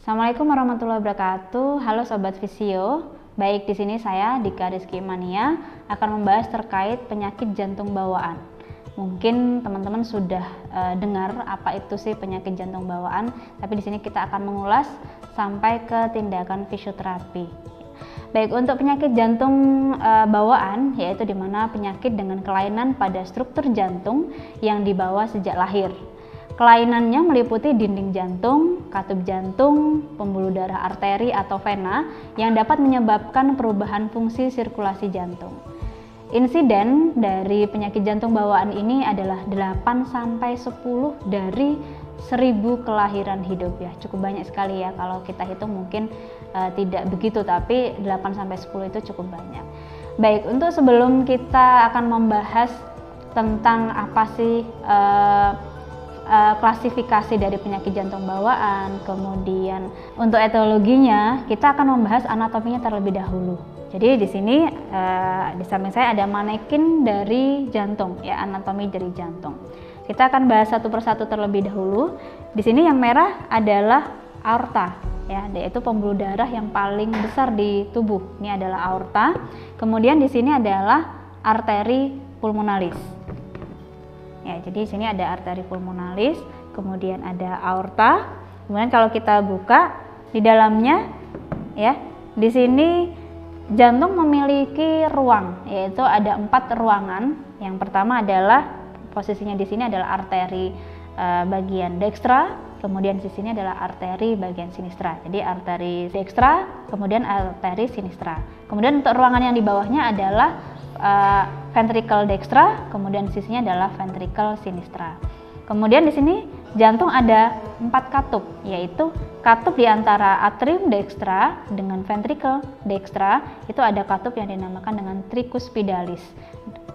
Assalamualaikum warahmatullahi wabarakatuh. Halo Sobat Visio. Baik, di sini saya Dika Rizky Mania akan membahas terkait penyakit jantung bawaan. Mungkin teman-teman sudah dengar apa itu sih penyakit jantung bawaan, tapi di sini kita akan mengulas sampai ke tindakan fisioterapi. Baik, untuk penyakit jantung bawaan yaitu dimana penyakit dengan kelainan pada struktur jantung yang dibawa sejak lahir. Kelainannya meliputi dinding jantung, katup jantung, pembuluh darah arteri atau vena yang dapat menyebabkan perubahan fungsi sirkulasi jantung. Insiden dari penyakit jantung bawaan ini adalah 8-10 dari 1000 kelahiran hidup ya. Cukup banyak sekali ya, kalau kita hitung mungkin tidak begitu, tapi 8-10 itu cukup banyak. Baik, untuk sebelum kita akan membahas tentang apa sih klasifikasi dari penyakit jantung bawaan, kemudian untuk etiologinya, kita akan membahas anatominya terlebih dahulu. Jadi di sini di samping saya ada manekin dari jantung, ya, anatomi dari jantung. Kita akan bahas satu persatu terlebih dahulu. Di sini yang merah adalah aorta, ya, yaitu pembuluh darah yang paling besar di tubuh. Ini adalah aorta. Kemudian di sini adalah arteri pulmonalis. Ya, jadi sini ada arteri pulmonalis, kemudian ada aorta. Kemudian kalau kita buka di dalamnya, ya, di sini jantung memiliki ruang, yaitu ada 4 ruangan. Yang pertama adalah posisinya di sini adalah arteri bagian dekstra, kemudian di sini adalah arteri bagian sinistra. Jadi arteri dekstra, kemudian arteri sinistra. Kemudian untuk ruangan yang di bawahnya adalah ventricle dextra, kemudian di sisinya adalah ventricle sinistra. Kemudian di sini jantung ada 4 katup, yaitu katup di antara atrium dextra dengan ventricle dextra. Itu ada katup yang dinamakan dengan tricuspidalis.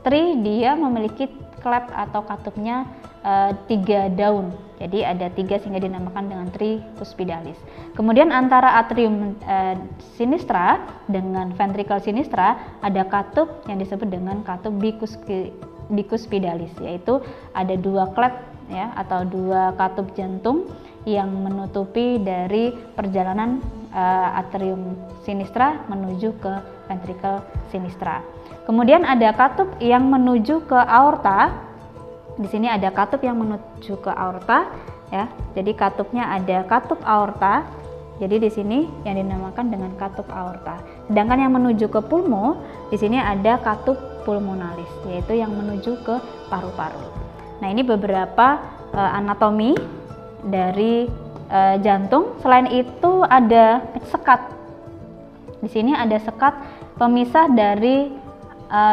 Dia memiliki klep atau katupnya 3 daun, jadi ada 3 sehingga dinamakan dengan tricuspidalis. Kemudian antara atrium sinistra dengan ventricle sinistra ada katup yang disebut dengan katup bicuspidalis, yaitu ada 2 klep, ya, atau 2 katup jantung yang menutupi dari perjalanan atrium sinistra menuju ke ventricle sinistra. Kemudian ada katup yang menuju ke aorta. Di sini ada katup yang menuju ke aorta, ya. Jadi katupnya ada katup aorta. Jadi di sini yang dinamakan dengan katup aorta. Sedangkan yang menuju ke pulmo, di sini ada katup pulmonalis, yaitu yang menuju ke paru-paru. Nah, ini beberapa anatomi dari jantung. Selain itu ada sekat. Di sini ada sekat pemisah dari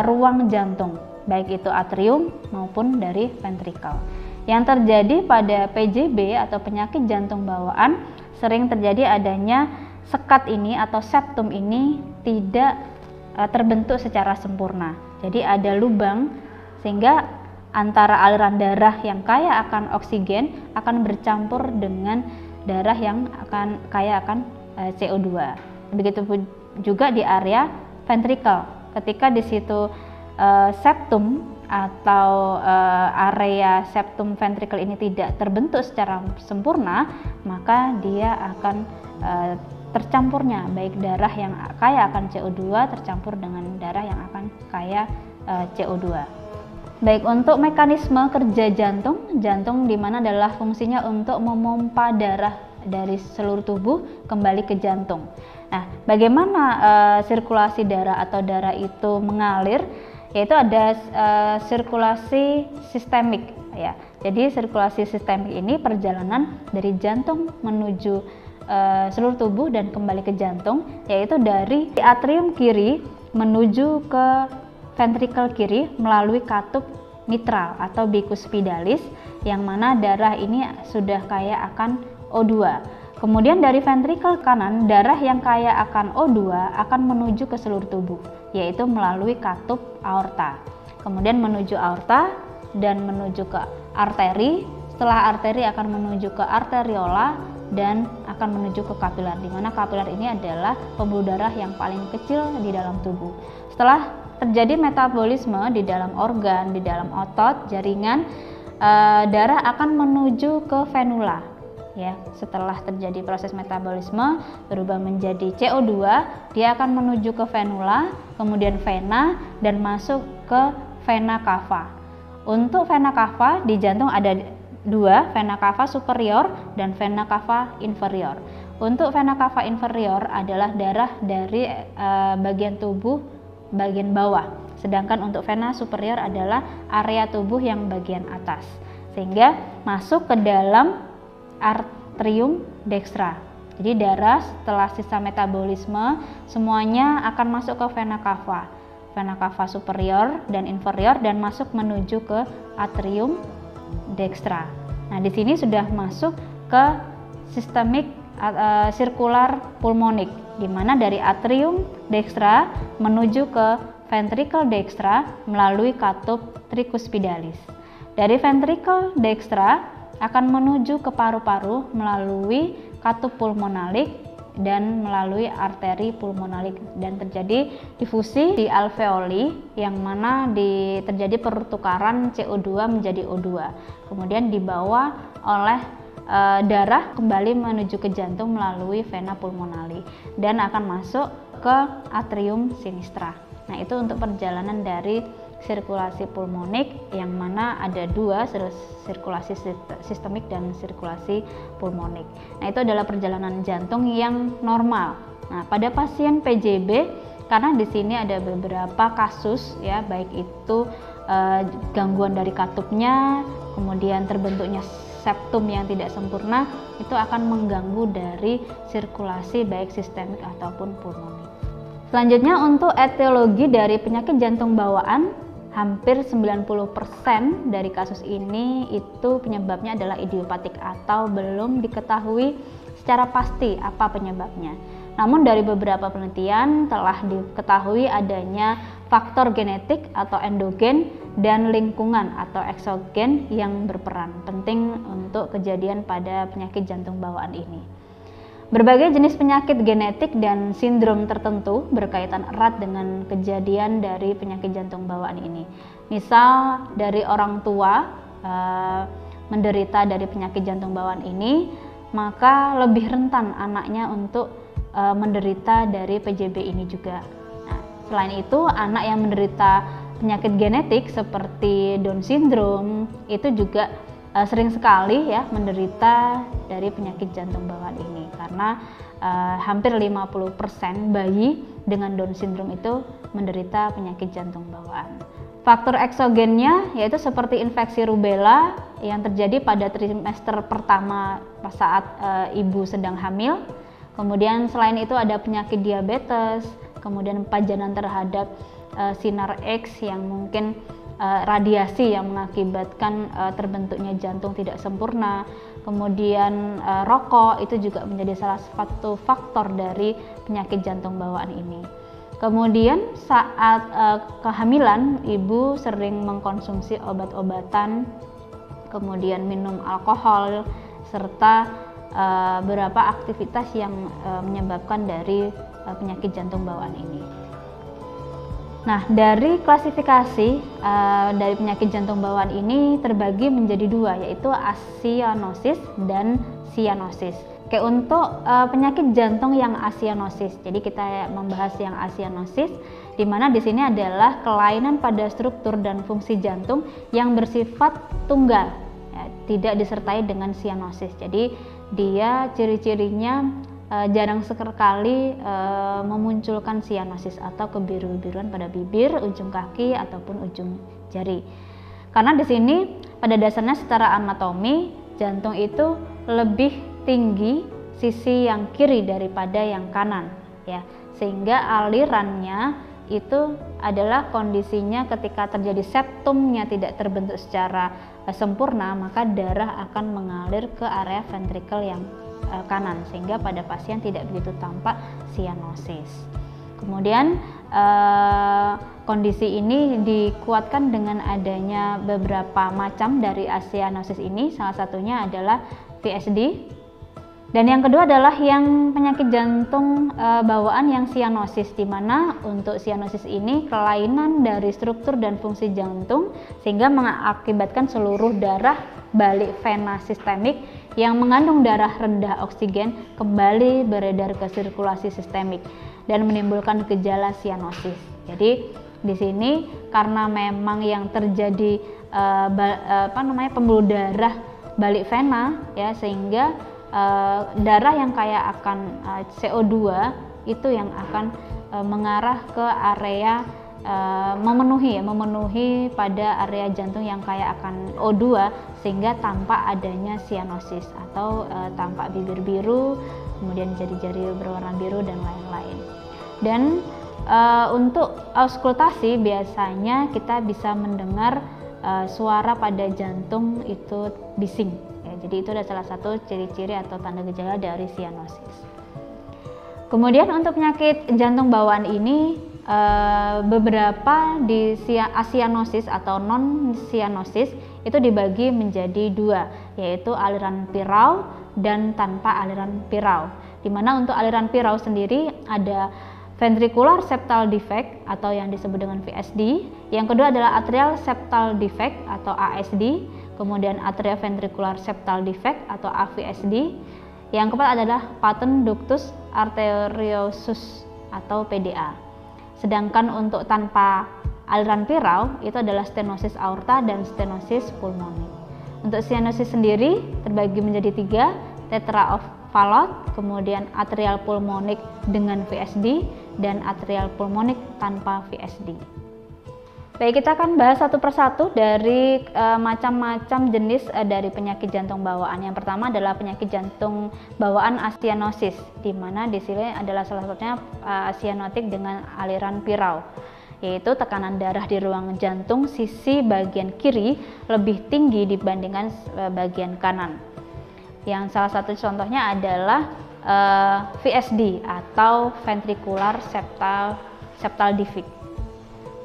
ruang jantung, baik itu atrium maupun dari ventricle. Yang terjadi pada PJB atau penyakit jantung bawaan sering terjadi adanya sekat ini atau septum ini tidak terbentuk secara sempurna. Jadi ada lubang sehingga antara aliran darah yang kaya akan oksigen akan bercampur dengan darah yang kaya akan CO2. Begitu juga di area ventricle. Ketika di situ septum atau area septum ventricle ini tidak terbentuk secara sempurna, maka dia akan tercampurnya baik darah yang kaya akan CO2 tercampur dengan darah yang akan kaya CO2. Baik, untuk mekanisme kerja jantung di mana adalah fungsinya untuk memompa darah dari seluruh tubuh kembali ke jantung. Nah, bagaimana sirkulasi darah atau darah itu mengalir? Yaitu ada sirkulasi sistemik, ya. Jadi sirkulasi sistemik ini perjalanan dari jantung menuju seluruh tubuh dan kembali ke jantung, yaitu dari atrium kiri menuju ke ventricle kiri melalui katup mitral atau bicuspidalis, yang mana darah ini sudah kaya akan O2. Kemudian dari ventricle kanan, darah yang kaya akan O2 akan menuju ke seluruh tubuh, yaitu melalui katup aorta. Kemudian menuju aorta dan menuju ke arteri. Setelah arteri akan menuju ke arteriola dan akan menuju ke kapiler, di mana kapiler ini adalah pembuluh darah yang paling kecil di dalam tubuh. Setelah terjadi metabolisme di dalam organ, di dalam otot, jaringan, darah akan menuju ke venula. ya. Setelah terjadi proses metabolisme berubah menjadi CO2, dia akan menuju ke venula, kemudian vena, dan masuk ke vena cava. Untuk vena cava di jantung ada dua, vena cava superior dan vena cava inferior. Untuk vena cava inferior adalah darah dari bagian tubuh bagian bawah, sedangkan untuk vena superior adalah area tubuh yang bagian atas, sehingga masuk ke dalam arterium dextra. Jadi darah setelah sisa metabolisme semuanya akan masuk ke vena cava superior dan inferior, dan masuk menuju ke atrium dextra. Nah, di sini sudah masuk ke sistemik sirkular pulmonik, di mana dari atrium dextra menuju ke ventricle dextra melalui katup tricuspidalis. Dari ventricle dextra akan menuju ke paru-paru melalui katup pulmonalik dan melalui arteri pulmonalik, dan terjadi difusi di alveoli yang mana terjadi pertukaran CO2 menjadi O2, kemudian dibawa oleh darah kembali menuju ke jantung melalui vena pulmonali dan akan masuk ke atrium sinistra. Nah, itu untuk perjalanan dari sirkulasi pulmonik yang mana ada dua, sirkulasi sistemik dan sirkulasi pulmonik. Nah, itu adalah perjalanan jantung yang normal. Nah, pada pasien PJB, karena di sini ada beberapa kasus ya, baik itu gangguan dari katupnya, kemudian terbentuknya septum yang tidak sempurna, itu akan mengganggu dari sirkulasi baik sistemik ataupun pulmonik. Selanjutnya untuk etiologi dari penyakit jantung bawaan, hampir 90% dari kasus ini itu penyebabnya adalah idiopatik atau belum diketahui secara pasti apa penyebabnya. Namun dari beberapa penelitian telah diketahui adanya faktor genetik atau endogen dan lingkungan atau eksogen yang berperan penting untuk kejadian pada penyakit jantung bawaan ini. Berbagai jenis penyakit genetik dan sindrom tertentu berkaitan erat dengan kejadian dari penyakit jantung bawaan ini. Misal dari orang tua menderita dari penyakit jantung bawaan ini, maka lebih rentan anaknya untuk menderita dari PJB ini juga. Nah, selain itu, anak yang menderita penyakit genetik seperti Down syndrome itu juga sering sekali ya menderita dari penyakit jantung bawaan ini, karena hampir 50% bayi dengan Down syndrome itu menderita penyakit jantung bawaan. Faktor eksogennya yaitu seperti infeksi rubella yang terjadi pada trimester pertama saat ibu sedang hamil. Kemudian selain itu ada penyakit diabetes, kemudian pajanan terhadap sinar X yang mungkin radiasi yang mengakibatkan terbentuknya jantung tidak sempurna. Kemudian rokok itu juga menjadi salah satu faktor dari penyakit jantung bawaan ini. Kemudian saat kehamilan, ibu sering mengkonsumsi obat-obatan, kemudian minum alkohol, serta beberapa aktivitas yang menyebabkan dari penyakit jantung bawaan ini. Nah, dari klasifikasi dari penyakit jantung bawaan ini terbagi menjadi dua, yaitu asianosis dan sianosis. Oke, untuk penyakit jantung yang asianosis, jadi kita membahas yang asianosis, di mana di sini adalah kelainan pada struktur dan fungsi jantung yang bersifat tunggal, ya, tidak disertai dengan sianosis. Jadi dia ciri-cirinya jarang sekali memunculkan sianosis atau kebiru-biruan pada bibir, ujung kaki ataupun ujung jari. Karena di sini pada dasarnya secara anatomi jantung itu lebih tinggi sisi yang kiri daripada yang kanan, ya, sehingga alirannya itu adalah kondisinya ketika terjadi septumnya tidak terbentuk secara sempurna, maka darah akan mengalir ke area ventrikel yang kanan, sehingga pada pasien tidak begitu tampak sianosis. Kemudian kondisi ini dikuatkan dengan adanya beberapa macam dari asianosis ini, salah satunya adalah VSD, Dan yang kedua adalah yang penyakit jantung bawaan yang sianosis, di mana untuk sianosis ini kelainan dari struktur dan fungsi jantung sehingga mengakibatkan seluruh darah balik vena sistemik yang mengandung darah rendah oksigen kembali beredar ke sirkulasi sistemik dan menimbulkan gejala sianosis. Jadi di sini karena memang yang terjadi pembuluh darah balik vena ya, sehingga darah yang kaya akan CO2 itu yang akan mengarah ke area memenuhi pada area jantung yang kaya akan O2 sehingga tampak adanya sianosis atau tampak bibir biru, kemudian jari-jari berwarna biru dan lain-lain. Dan untuk auskultasi biasanya kita bisa mendengar suara pada jantung itu bising. Jadi itu adalah salah satu ciri-ciri atau tanda gejala dari sianosis. Kemudian untuk penyakit jantung bawaan ini beberapa di asianosis atau non sianosis itu dibagi menjadi dua, yaitu aliran pirau dan tanpa aliran pirau. Di mana untuk aliran pirau sendiri ada ventricular septal defect atau yang disebut dengan VSD. Yang kedua adalah atrial septal defect atau ASD. Kemudian atrioventricular septal defect atau AVSD. Yang keempat adalah patent ductus arteriosus atau PDA. Sedangkan untuk tanpa aliran pirau itu adalah stenosis aorta dan stenosis pulmonik. Untuk sianosis sendiri terbagi menjadi tiga, tetra of Fallot, kemudian atrial pulmonik dengan VSD dan atrial pulmonik tanpa VSD. Baik, kita akan bahas satu persatu dari macam-macam jenis dari penyakit jantung bawaan. Yang pertama adalah penyakit jantung bawaan asianosis, di mana di sini adalah salah satunya asianotik dengan aliran pirau, yaitu tekanan darah di ruang jantung sisi bagian kiri lebih tinggi dibandingkan bagian kanan. Yang salah satu contohnya adalah VSD atau ventricular septal defect.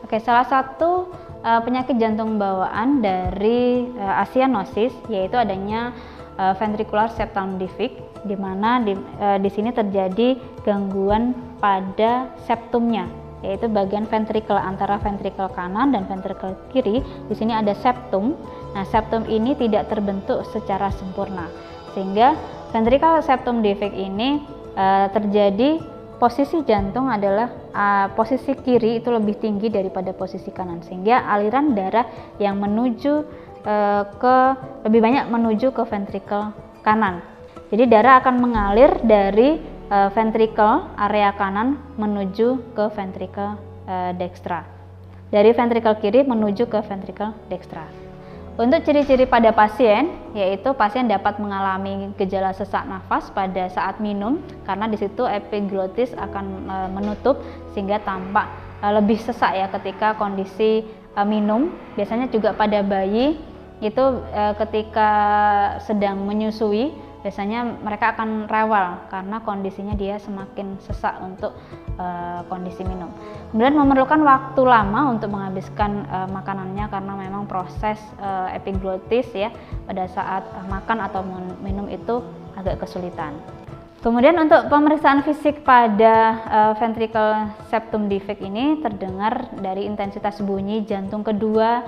Oke, salah satu penyakit jantung bawaan dari asianosis yaitu adanya ventricular septal defect, di mana di sini terjadi gangguan pada septumnya, yaitu bagian ventrikel antara ventrikel kanan dan ventrikel kiri. Di sini ada septum. Nah, septum ini tidak terbentuk secara sempurna, sehingga ventricular septum defect ini terjadi posisi jantung adalah posisi kiri itu lebih tinggi daripada posisi kanan, sehingga aliran darah yang menuju lebih banyak menuju ke ventrikel kanan. Jadi darah akan mengalir dari ventrikel area kanan menuju ke ventrikel dextra, dari ventrikel kiri menuju ke ventrikel dextra. Untuk ciri-ciri pada pasien, yaitu pasien dapat mengalami gejala sesak nafas pada saat minum, karena di situ epiglottis akan menutup sehingga tampak lebih sesak ya ketika kondisi minum. Biasanya juga pada bayi itu ketika sedang menyusui, biasanya mereka akan rewel karena kondisinya dia semakin sesak untuk kondisi minum. Kemudian memerlukan waktu lama untuk menghabiskan makanannya karena memang proses epiglottis ya pada saat makan atau minum itu agak kesulitan. Kemudian untuk pemeriksaan fisik pada ventricle septum defect ini terdengar dari intensitas bunyi jantung kedua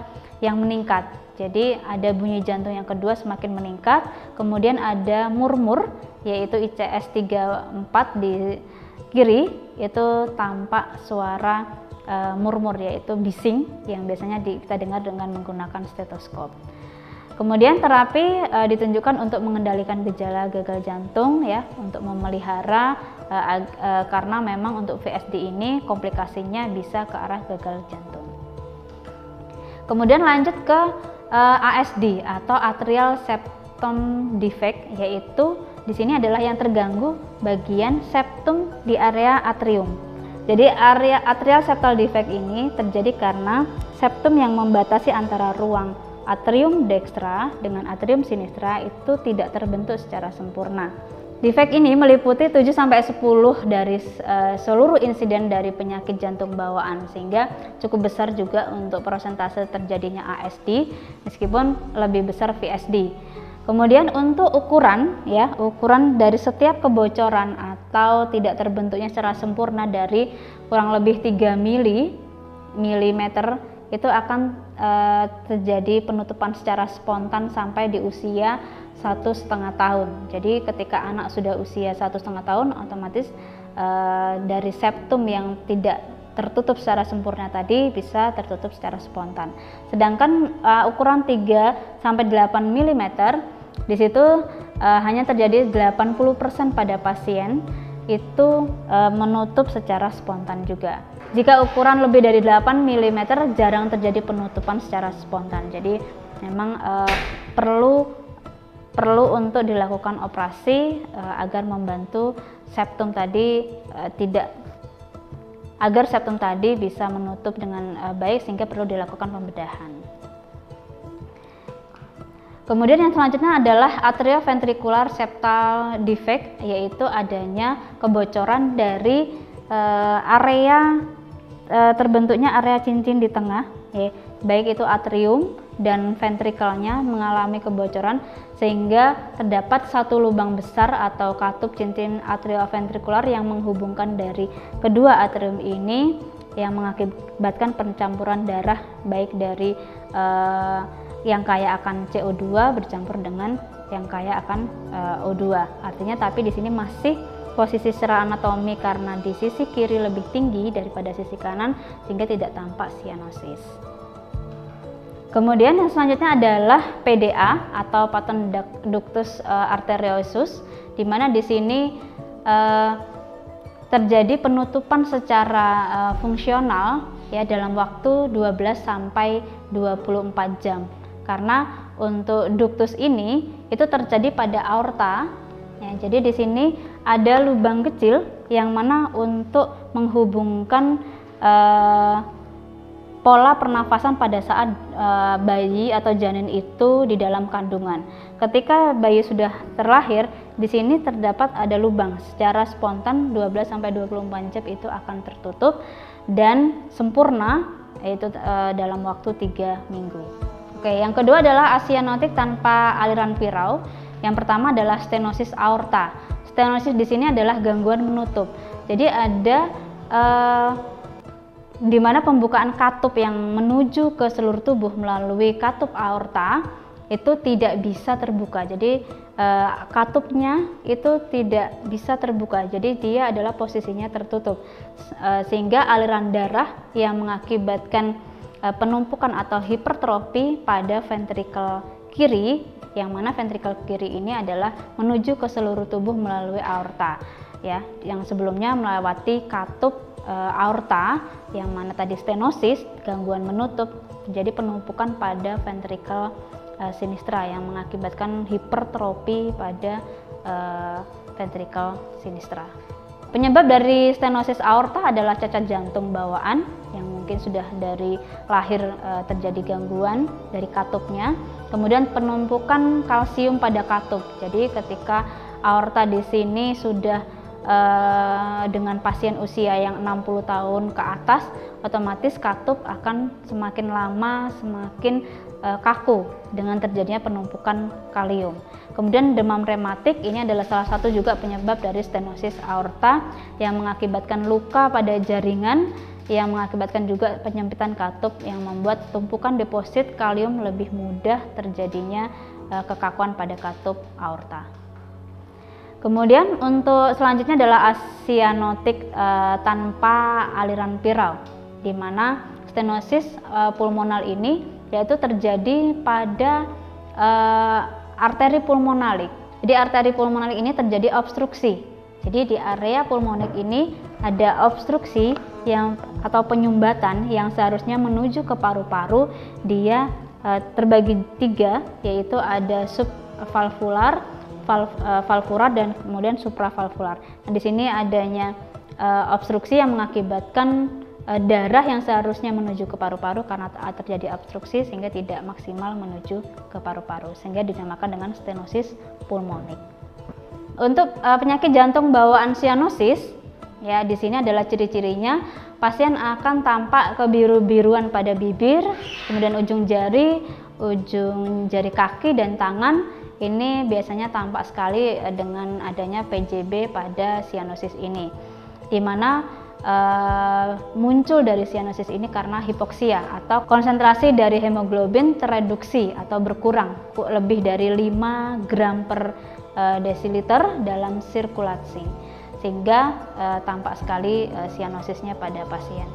yang meningkat. Jadi ada bunyi jantung yang kedua semakin meningkat, kemudian ada murmur yaitu ICS 34 di kiri, itu tampak suara murmur yaitu bising yang biasanya kita dengar dengan menggunakan stetoskop. Kemudian terapi ditunjukkan untuk mengendalikan gejala gagal jantung ya, untuk memelihara karena memang untuk VSD ini komplikasinya bisa ke arah gagal jantung. Kemudian lanjut ke ASD atau atrial septum defect, yaitu di sini adalah yang terganggu bagian septum di area atrium. Jadi area atrial septal defect ini terjadi karena septum yang membatasi antara ruang atrium dextra dengan atrium sinistra itu tidak terbentuk secara sempurna. Defek ini meliputi 7-10 dari seluruh insiden dari penyakit jantung bawaan, sehingga cukup besar juga untuk persentase terjadinya ASD meskipun lebih besar VSD. Kemudian untuk ukuran ya, ukuran dari setiap kebocoran atau tidak terbentuknya secara sempurna dari kurang lebih 3 milimeter itu akan terjadi penutupan secara spontan sampai di usia 1,5 tahun. Jadi ketika anak sudah usia 1,5 tahun, otomatis dari septum yang tidak tertutup secara sempurna tadi bisa tertutup secara spontan. Sedangkan ukuran 3 sampai 8 mm di situ hanya terjadi 80% pada pasien itu menutup secara spontan juga. Jika ukuran lebih dari 8 mm jarang terjadi penutupan secara spontan. Jadi memang perlu untuk dilakukan operasi agar membantu septum tadi agar septum tadi bisa menutup dengan baik, sehingga perlu dilakukan pembedahan. Kemudian yang selanjutnya adalah atrioventricular septal defect, yaitu adanya kebocoran dari area terbentuknya area cincin di tengah, ya, baik itu atrium dan ventrikelnya mengalami kebocoran sehingga terdapat satu lubang besar atau katup cincin atrioventrikular yang menghubungkan dari kedua atrium ini, yang mengakibatkan pencampuran darah baik dari yang kaya akan CO2 bercampur dengan yang kaya akan O2. Artinya tapi di sini masih posisi secara anatomi karena di sisi kiri lebih tinggi daripada sisi kanan sehingga tidak tampak sianosis. Kemudian yang selanjutnya adalah PDA atau patent ductus arteriosus, di mana di sini terjadi penutupan secara fungsional ya dalam waktu 12 sampai 24 jam. Karena untuk ductus ini itu terjadi pada aorta. Ya, jadi di sini ada lubang kecil yang mana untuk menghubungkan pola pernafasan pada saat bayi atau janin itu di dalam kandungan. Ketika bayi sudah terlahir, di sini terdapat ada lubang. Secara spontan 12 sampai 24 jam itu akan tertutup dan sempurna yaitu dalam waktu 3 minggu. Oke, yang kedua adalah asianotik tanpa aliran pirau. Yang pertama adalah stenosis aorta. Stenosis di sini adalah gangguan menutup. Jadi ada di mana pembukaan katup yang menuju ke seluruh tubuh melalui katup aorta itu tidak bisa terbuka. Jadi katupnya itu tidak bisa terbuka. Jadi dia adalah posisinya tertutup. Sehingga aliran darah yang mengakibatkan penumpukan atau hipertrofi pada ventrikel kiri, yang mana ventrikel kiri ini adalah menuju ke seluruh tubuh melalui aorta ya, yang sebelumnya melewati katup aorta, yang mana tadi stenosis, gangguan menutup, jadi penumpukan pada ventrikel sinistra yang mengakibatkan hipertrofi pada ventrikel sinistra. Penyebab dari stenosis aorta adalah cacat jantung bawaan yang mungkin sudah dari lahir terjadi gangguan dari katupnya. Kemudian penumpukan kalsium pada katup. Jadi ketika aorta di sini sudah dengan pasien usia yang 60 tahun ke atas, otomatis katup akan semakin lama semakin kaku dengan terjadinya penumpukan kalium. Kemudian demam rematik ini adalah salah satu juga penyebab dari stenosis aorta yang mengakibatkan luka pada jaringan, yang mengakibatkan juga penyempitan katup yang membuat tumpukan deposit kalium lebih mudah terjadinya kekakuan pada katup aorta. Kemudian untuk selanjutnya adalah asianotik tanpa aliran pirau, di mana stenosis pulmonal ini yaitu terjadi pada arteri pulmonalik. Jadi arteri pulmonalik ini terjadi obstruksi. Jadi di area pulmonik ini ada obstruksi atau penyumbatan yang seharusnya menuju ke paru-paru. Dia terbagi 3, yaitu ada subvalvular, valvular dan kemudian supravalvular. Nah, di sini adanya obstruksi yang mengakibatkan darah yang seharusnya menuju ke paru-paru karena terjadi obstruksi sehingga tidak maksimal menuju ke paru-paru, sehingga dinamakan dengan stenosis pulmonik. Untuk penyakit jantung bawaan sianosis, ya di sini adalah ciri-cirinya pasien akan tampak kebiru-biruan pada bibir, kemudian ujung jari kaki dan tangan ini biasanya tampak sekali dengan adanya PJB pada sianosis ini, di mana muncul dari sianosis ini karena hipoksia atau konsentrasi dari hemoglobin tereduksi atau berkurang lebih dari 5 gram per desiliter dalam sirkulasi, sehingga tampak sekali sianosisnya pada pasien.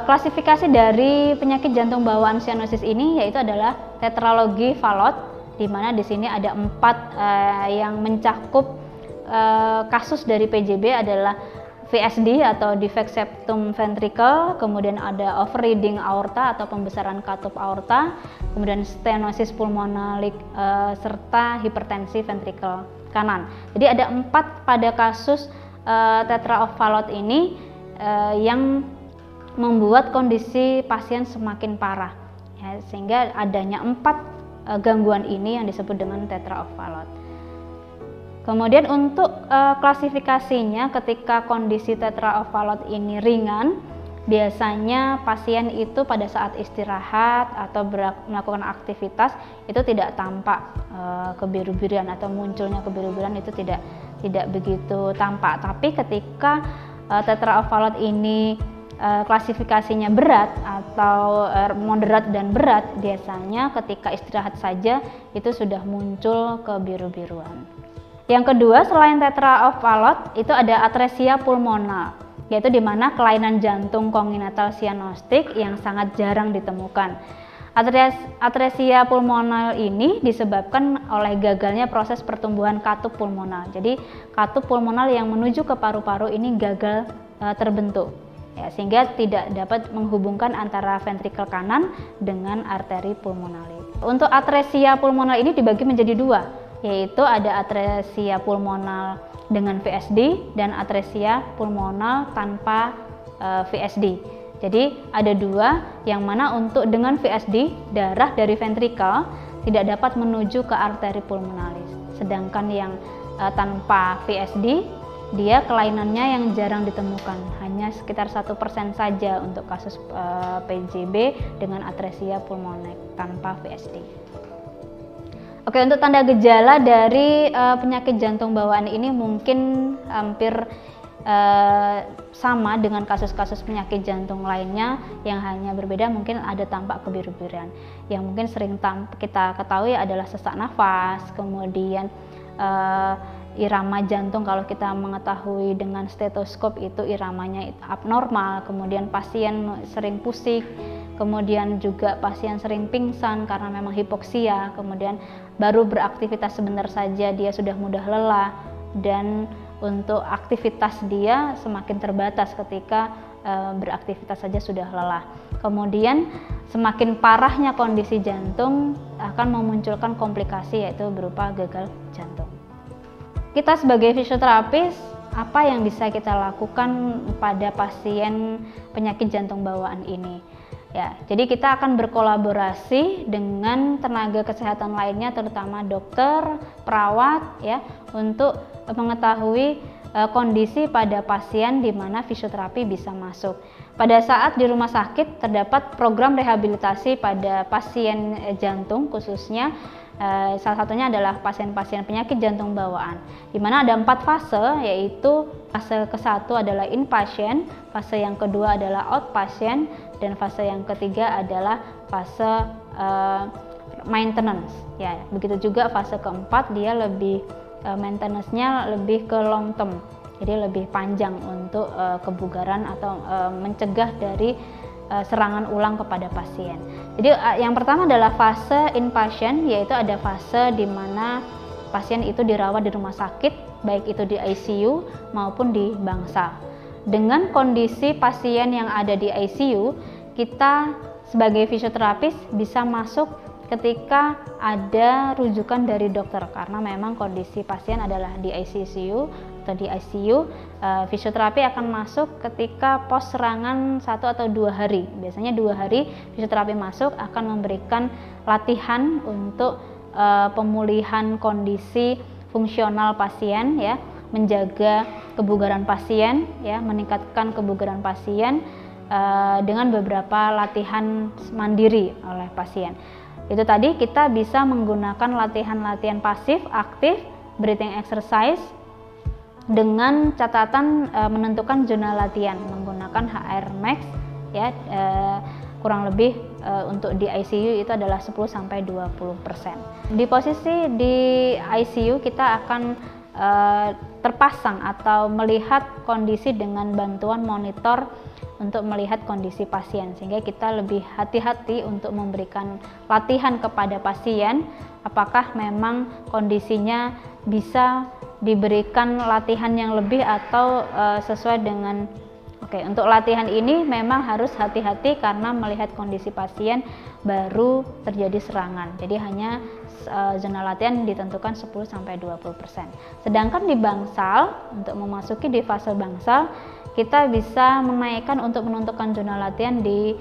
Klasifikasi dari penyakit jantung bawaan sianosis ini yaitu adalah tetralogi Fallot, di mana di sini ada 4 yang mencakup kasus dari PJB adalah VSD atau defect septum ventricle, kemudian ada overreading aorta atau pembesaran katup aorta, kemudian stenosis pulmonalis serta hipertensi ventricle kanan. Jadi ada 4 pada kasus tetra of Fallot ini yang membuat kondisi pasien semakin parah, ya, sehingga adanya 4 gangguan ini yang disebut dengan tetra of Fallot. Kemudian untuk klasifikasinya, ketika kondisi tetra of Fallot ini ringan, biasanya pasien itu pada saat istirahat atau melakukan aktivitas itu tidak tampak kebiru-biruan atau munculnya kebiru-biruan itu tidak begitu tampak. Tapi ketika tetra of Fallot ini klasifikasinya berat atau moderat dan berat, biasanya ketika istirahat saja itu sudah muncul kebiru-biruan. Yang kedua, selain tetra of Fallot, itu ada atresia pulmonal, yaitu di mana kelainan jantung kongenital sianostik yang sangat jarang ditemukan. Atresia pulmonal ini disebabkan oleh gagalnya proses pertumbuhan katup pulmonal. Jadi katup pulmonal yang menuju ke paru-paru ini gagal terbentuk, ya, sehingga tidak dapat menghubungkan antara ventrikel kanan dengan arteri pulmonalis. Untuk atresia pulmonal ini dibagi menjadi 2, yaitu ada atresia pulmonal dengan VSD dan atresia pulmonal tanpa VSD. Jadi ada 2, yang mana untuk dengan VSD darah dari ventrikel tidak dapat menuju ke arteri pulmonalis, sedangkan yang tanpa VSD dia kelainannya yang jarang ditemukan, hanya sekitar 1% saja untuk kasus PJB dengan atresia pulmoner tanpa VSD. Oke, untuk tanda gejala dari penyakit jantung bawaan ini mungkin hampir sama dengan kasus-kasus penyakit jantung lainnya, yang hanya berbeda mungkin ada tampak kebiru-biruan. Yang mungkin sering kita ketahui adalah sesak nafas, kemudian irama jantung. Kalau kita mengetahui dengan stetoskop itu iramanya abnormal, kemudian pasien sering pusing, kemudian juga pasien sering pingsan karena memang hipoksia, kemudian baru beraktivitas sebentar saja dia sudah mudah lelah, dan untuk aktivitas dia semakin terbatas ketika beraktivitas saja sudah lelah. Kemudian semakin parahnya kondisi jantung akan memunculkan komplikasi, yaitu berupa gagal jantung. Kita sebagai fisioterapis, apa yang bisa kita lakukan pada pasien penyakit jantung bawaan ini? Ya, jadi kita akan berkolaborasi dengan tenaga kesehatan lainnya, terutama dokter, perawat, ya, untuk mengetahui kondisi pada pasien di mana fisioterapi bisa masuk. Pada saat di rumah sakit terdapat program rehabilitasi pada pasien jantung khususnya. Salah satunya adalah pasien-pasien penyakit jantung bawaan, di mana ada 4 fase, yaitu fase ke-1 adalah inpatient, fase yang kedua adalah outpatient, dan fase yang ketiga adalah fase maintenance. Ya, begitu juga fase keempat dia lebih maintenance-nya lebih ke long term, jadi lebih panjang untuk kebugaran atau mencegah dari serangan ulang kepada pasien. Jadi yang pertama adalah fase inpatient, yaitu ada fase di mana pasien itu dirawat di rumah sakit, baik itu di ICU maupun di bangsal. Dengan kondisi pasien yang ada di ICU, kita sebagai fisioterapis bisa masuk ketika ada rujukan dari dokter, karena memang kondisi pasien adalah di ICU atau di ICU. Fisioterapi akan masuk ketika pos serangan 1 atau 2 hari. Biasanya 2 hari fisioterapi masuk akan memberikan latihan untuk pemulihan kondisi fungsional pasien, ya, menjaga kebugaran pasien, ya, meningkatkan kebugaran pasien dengan beberapa latihan mandiri oleh pasien. Itu tadi kita bisa menggunakan latihan-latihan pasif, aktif, breathing exercise dengan catatan menentukan zona latihan menggunakan HR max ya, kurang lebih untuk di ICU itu adalah 10-20%. Di posisi di ICU kita akan terpasang atau melihat kondisi dengan bantuan monitor untuk melihat kondisi pasien, sehingga kita lebih hati-hati untuk memberikan latihan kepada pasien apakah memang kondisinya bisa diberikan latihan yang lebih atau sesuai dengan untuk latihan ini memang harus hati-hati karena melihat kondisi pasien baru terjadi serangan. Jadi hanya zona latihan ditentukan 10-20%. Sedangkan di bangsal, untuk memasuki di fase bangsal, kita bisa menaikkan untuk menentukan zona latihan di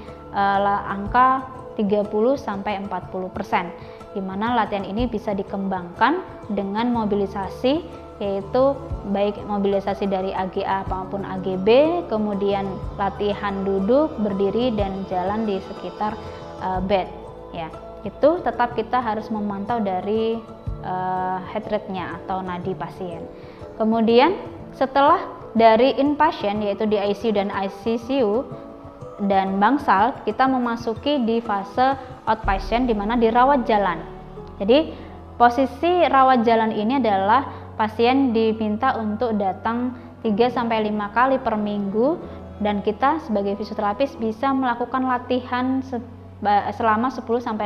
angka 30-40%, di mana latihan ini bisa dikembangkan dengan mobilisasi, yaitu baik mobilisasi dari AGA maupun AGB, kemudian latihan duduk, berdiri, dan jalan di sekitar bed. Ya, itu tetap kita harus memantau dari heart rate-nya atau nadi pasien. Kemudian setelah dari inpatient, yaitu di ICU dan ICCU dan bangsal, kita memasuki di fase outpatient, di mana dirawat jalan. Jadi posisi rawat jalan ini adalah pasien diminta untuk datang 3-5 kali per minggu, dan kita sebagai fisioterapis bisa melakukan latihan selama 10-15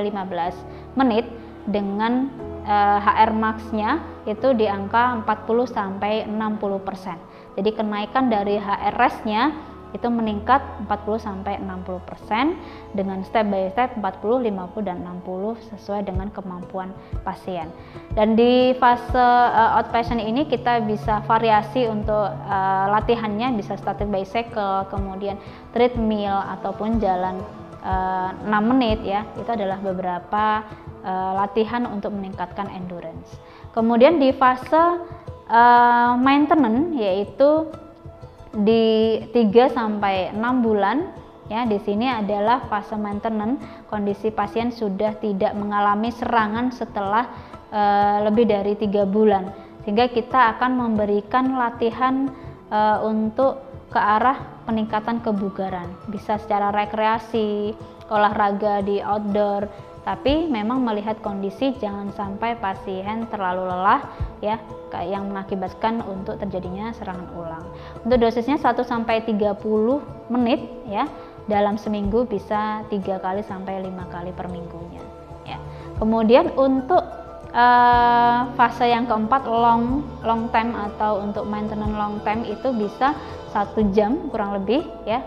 menit dengan HR max-nya itu di angka 40-60%. Jadi kenaikan dari HR rest-nya itu meningkat 40-60% dengan step by step 40, 50, dan 60 sesuai dengan kemampuan pasien. Dan di fase outpatient ini kita bisa variasi untuk latihannya, bisa static bicycle, kemudian treadmill ataupun jalan 6 menit ya. Itu adalah beberapa latihan untuk meningkatkan endurance. Kemudian di fase maintenance, yaitu di 3-6 bulan ya, di sini adalah fase maintenance, kondisi pasien sudah tidak mengalami serangan setelah lebih dari 3 bulan, sehingga kita akan memberikan latihan untuk ke arah peningkatan kebugaran, bisa secara rekreasi, olahraga di outdoor, tapi memang melihat kondisi jangan sampai pasien terlalu lelah ya, yang mengakibatkan untuk terjadinya serangan ulang. Untuk dosisnya 1-30 menit ya, dalam seminggu bisa 3 kali sampai 5 kali per minggunya ya. Kemudian untuk fase yang keempat long time atau untuk maintenance long time itu bisa 1 jam kurang lebih ya,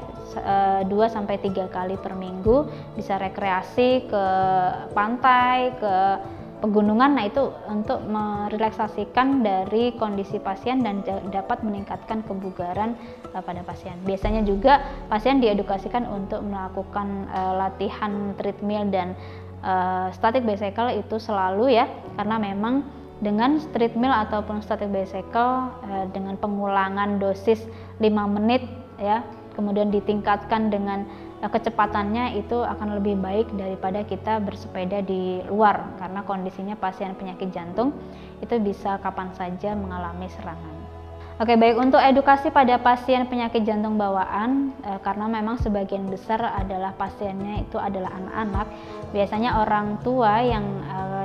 2-3 kali per minggu, bisa rekreasi ke pantai, ke pegunungan. Nah itu untuk merelaksasikan dari kondisi pasien dan dapat meningkatkan kebugaran pada pasien. Biasanya juga pasien diedukasikan untuk melakukan latihan treadmill dan static bicycle itu selalu ya, karena memang dengan treadmill ataupun static bicycle dengan pengulangan dosis 5 menit ya, kemudian ditingkatkan dengan kecepatannya, itu akan lebih baik daripada kita bersepeda di luar, karena kondisinya pasien penyakit jantung itu bisa kapan saja mengalami serangan. Oke, baik, untuk edukasi pada pasien penyakit jantung bawaan, karena memang sebagian besar adalah pasiennya itu adalah anak-anak, biasanya orang tua yang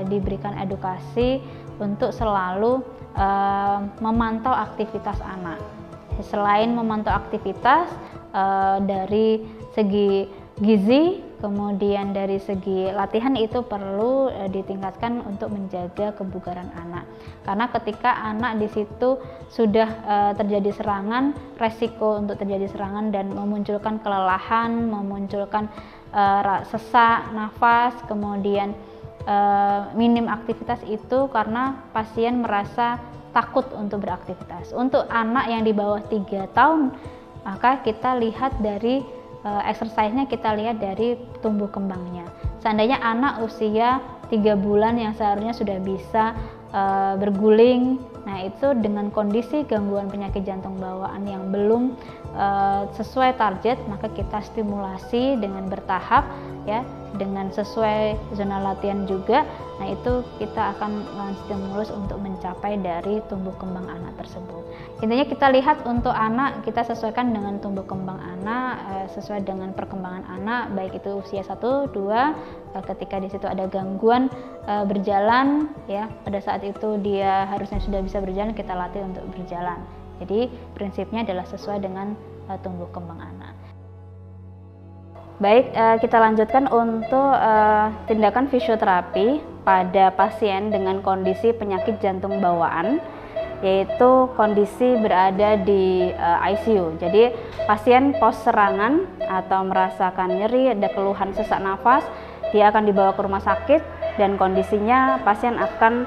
diberikan edukasi untuk selalu memantau aktivitas anak. Selain memantau aktivitas dari segi gizi, kemudian dari segi latihan itu perlu ditingkatkan untuk menjaga kebugaran anak. Karena ketika anak di situ sudah terjadi serangan, resiko untuk terjadi serangan dan memunculkan kelelahan, memunculkan sesak nafas, kemudian minim aktivitas itu karena pasien merasa takut untuk beraktivitas. Untuk anak yang di bawah 3 tahun, maka kita lihat dari exercise-nya, kita lihat dari tumbuh kembangnya. Seandainya anak usia 3 bulan yang seharusnya sudah bisa berguling, nah itu dengan kondisi gangguan penyakit jantung bawaan yang belum sesuai target, maka kita stimulasi dengan bertahap ya, dengan sesuai zona latihan juga. Nah, itu kita akan stimulus untuk mencapai dari tumbuh kembang anak tersebut. Intinya kita lihat untuk anak, kita sesuaikan dengan tumbuh kembang anak, sesuai dengan perkembangan anak, baik itu usia 1, 2, ketika di situ ada gangguan berjalan ya, pada saat itu dia harusnya sudah bisa berjalan, kita latih untuk berjalan. Jadi prinsipnya adalah sesuai dengan tumbuh kembang anak. Baik, kita lanjutkan untuk tindakan fisioterapi pada pasien dengan kondisi penyakit jantung bawaan, yaitu kondisi berada di ICU. Jadi pasien pos serangan atau merasakan nyeri, ada keluhan sesak nafas, dia akan dibawa ke rumah sakit dan kondisinya pasien akan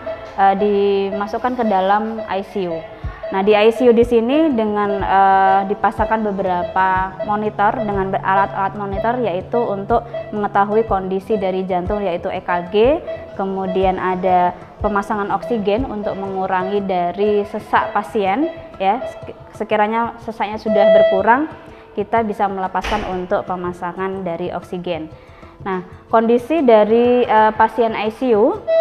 dimasukkan ke dalam ICU. Nah, di ICU di sini dengan dipasangkan beberapa monitor dengan alat-alat monitor, yaitu untuk mengetahui kondisi dari jantung, yaitu EKG, kemudian ada pemasangan oksigen untuk mengurangi dari sesak pasien ya. Sekiranya sesaknya sudah berkurang, kita bisa melepaskan untuk pemasangan dari oksigen. Nah, kondisi dari pasien ICU